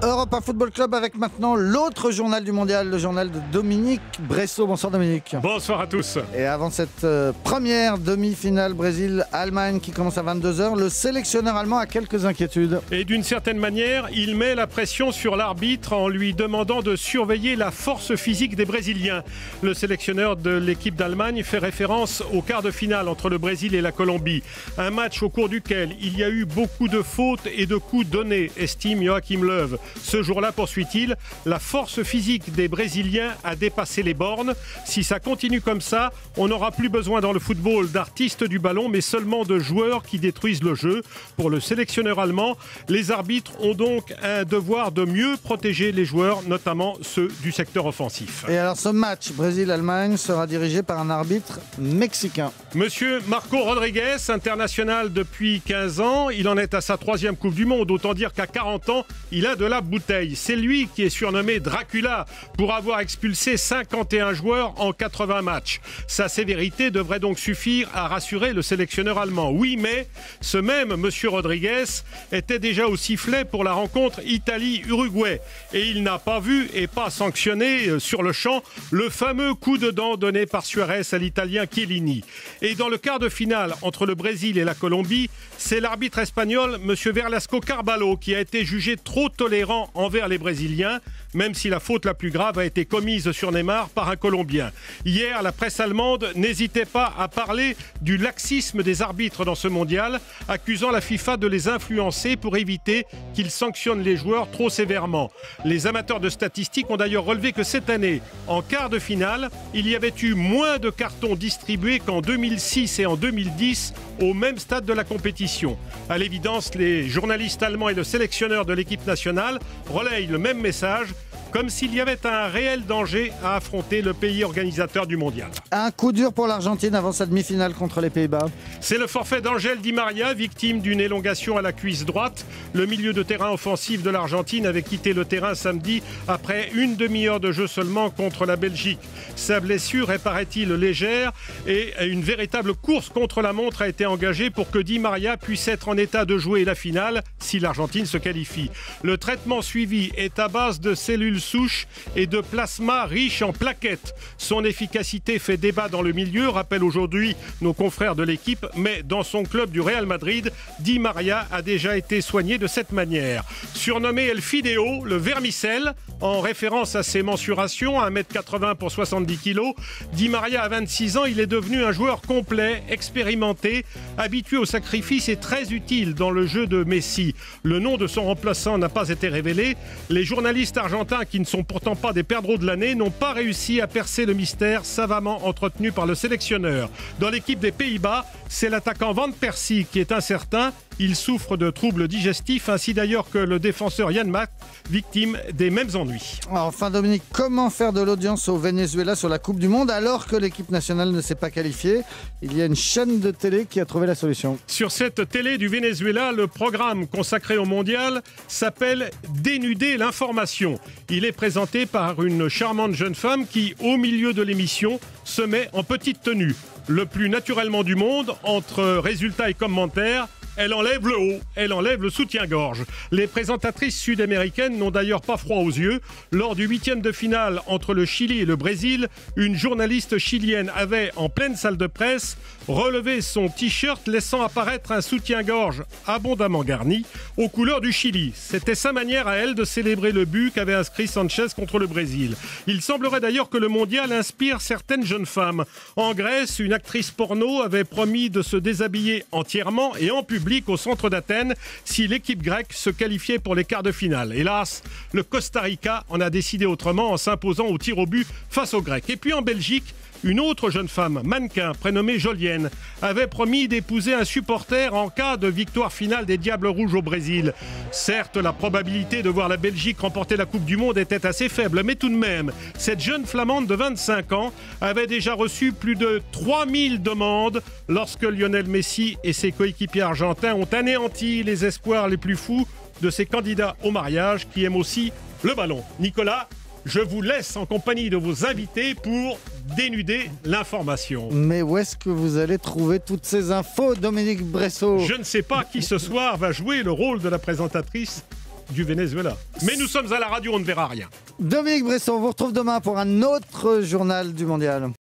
Europe 1 Football Club avec maintenant l'autre journal du mondial, le journal de Dominique Bressot. Bonsoir Dominique. Bonsoir à tous. Et avant cette première demi-finale Brésil-Allemagne qui commence à 22h, le sélectionneur allemand a quelques inquiétudes. Et d'une certaine manière, il met la pression sur l'arbitre en lui demandant de surveiller la force physique des Brésiliens. Le sélectionneur de l'équipe d'Allemagne fait référence au quart de finale entre le Brésil et la Colombie. Un match au cours duquel il y a eu beaucoup de fautes et de coups donnés, estime Joachim Löw. Ce jour-là, poursuit-il, la force physique des Brésiliens a dépassé les bornes. Si ça continue comme ça, on n'aura plus besoin dans le football d'artistes du ballon, mais seulement de joueurs qui détruisent le jeu. Pour le sélectionneur allemand, les arbitres ont donc un devoir de mieux protéger les joueurs, notamment ceux du secteur offensif. Et alors ce match Brésil-Allemagne sera dirigé par un arbitre mexicain. Monsieur Marco Rodriguez, international depuis 15 ans, il en est à sa 3e Coupe du Monde. Autant dire qu'à 40 ans, il a de la bouteille. C'est lui qui est surnommé Dracula pour avoir expulsé 51 joueurs en 80 matchs. Sa sévérité devrait donc suffire à rassurer le sélectionneur allemand. Oui, mais ce même monsieur Rodriguez était déjà au sifflet pour la rencontre Italie-Uruguay. Et il n'a pas vu et pas sanctionné sur le champ le fameux coup de dent donné par Suarez à l'Italien Chiellini. Et dans le quart de finale entre le Brésil et la Colombie, c'est l'arbitre espagnol monsieur Velasco Carballo qui a été jugé trop tolérant envers les Brésiliens, même si la faute la plus grave a été commise sur Neymar par un Colombien. Hier, la presse allemande n'hésitait pas à parler du laxisme des arbitres dans ce mondial, accusant la FIFA de les influencer pour éviter qu'ils sanctionnent les joueurs trop sévèrement. Les amateurs de statistiques ont d'ailleurs relevé que cette année, en quart de finale, il y avait eu moins de cartons distribués qu'en 2006 et en 2010 au même stade de la compétition. À l'évidence, les journalistes allemands et le sélectionneur de l'équipe nationale relayent le même message, comme s'il y avait un réel danger à affronter le pays organisateur du mondial. Un coup dur pour l'Argentine avant sa demi-finale contre les Pays-Bas. C'est le forfait d'Angel Di Maria, victime d'une élongation à la cuisse droite. Le milieu de terrain offensif de l'Argentine avait quitté le terrain samedi après une demi-heure de jeu seulement contre la Belgique. Sa blessure est, paraît-il, légère et une véritable course contre la montre a été engagée pour que Di Maria puisse être en état de jouer la finale si l'Argentine se qualifie. Le traitement suivi est à base de cellules souches et de plasma riche en plaquettes. Son efficacité fait débat dans le milieu, rappellent aujourd'hui nos confrères de l'équipe, mais dans son club du Real Madrid, Di Maria a déjà été soigné de cette manière. Surnommé El Fideo, le vermicelle, en référence à ses mensurations, 1m80 pour 70 kg, Di Maria a 26 ans, il est devenu un joueur complet, expérimenté, habitué au sacrifice et très utile dans le jeu de Messi. Le nom de son remplaçant n'a pas été révélé. Les journalistes argentins, qui ne sont pourtant pas des perdreaux de l'année, n'ont pas réussi à percer le mystère savamment entretenu par le sélectionneur. Dans l'équipe des Pays-Bas, c'est l'attaquant Van Persie qui est incertain. Il souffre de troubles digestifs, ainsi d'ailleurs que le défenseur Yann Mack, victime des mêmes ennuis. Enfin Dominique, comment faire de l'audience au Venezuela sur la Coupe du Monde alors que l'équipe nationale ne s'est pas qualifiée? Il y a une chaîne de télé qui a trouvé la solution. Sur cette télé du Venezuela, le programme consacré au mondial s'appelle Dénuder l'information. Il est présenté par une charmante jeune femme qui, au milieu de l'émission, se met en petite tenue. Le plus naturellement du monde, entre résultats et commentaires, elle enlève le haut, elle enlève le soutien-gorge. Les présentatrices sud-américaines n'ont d'ailleurs pas froid aux yeux. Lors du 8e de finale entre le Chili et le Brésil, une journaliste chilienne avait, en pleine salle de presse, relevé son t-shirt laissant apparaître un soutien-gorge abondamment garni aux couleurs du Chili. C'était sa manière à elle de célébrer le but qu'avait inscrit Sanchez contre le Brésil. Il semblerait d'ailleurs que le mondial inspire certaines jeunes femmes. En Grèce, une actrice porno avait promis de se déshabiller entièrement et en public au centre d'Athènes si l'équipe grecque se qualifiait pour les quarts de finale. Hélas, le Costa Rica en a décidé autrement en s'imposant au tir au but face aux Grecs. Et puis en Belgique, une autre jeune femme, mannequin, prénommée Jolienne, avait promis d'épouser un supporter en cas de victoire finale des Diables Rouges au Brésil. Certes, la probabilité de voir la Belgique remporter la Coupe du Monde était assez faible, mais tout de même, cette jeune Flamande de 25 ans avait déjà reçu plus de 3000 demandes lorsque Lionel Messi et ses coéquipiers argentins ont anéanti les espoirs les plus fous de ces candidats au mariage qui aiment aussi le ballon. Nicolas, je vous laisse en compagnie de vos invités pour dénuder l'information. Mais où est-ce que vous allez trouver toutes ces infos, Dominique Bressot? Je ne sais pas qui ce soir va jouer le rôle de la présentatrice du Venezuela. Mais nous sommes à la radio, on ne verra rien. Dominique Bresson, on vous retrouve demain pour un autre journal du mondial.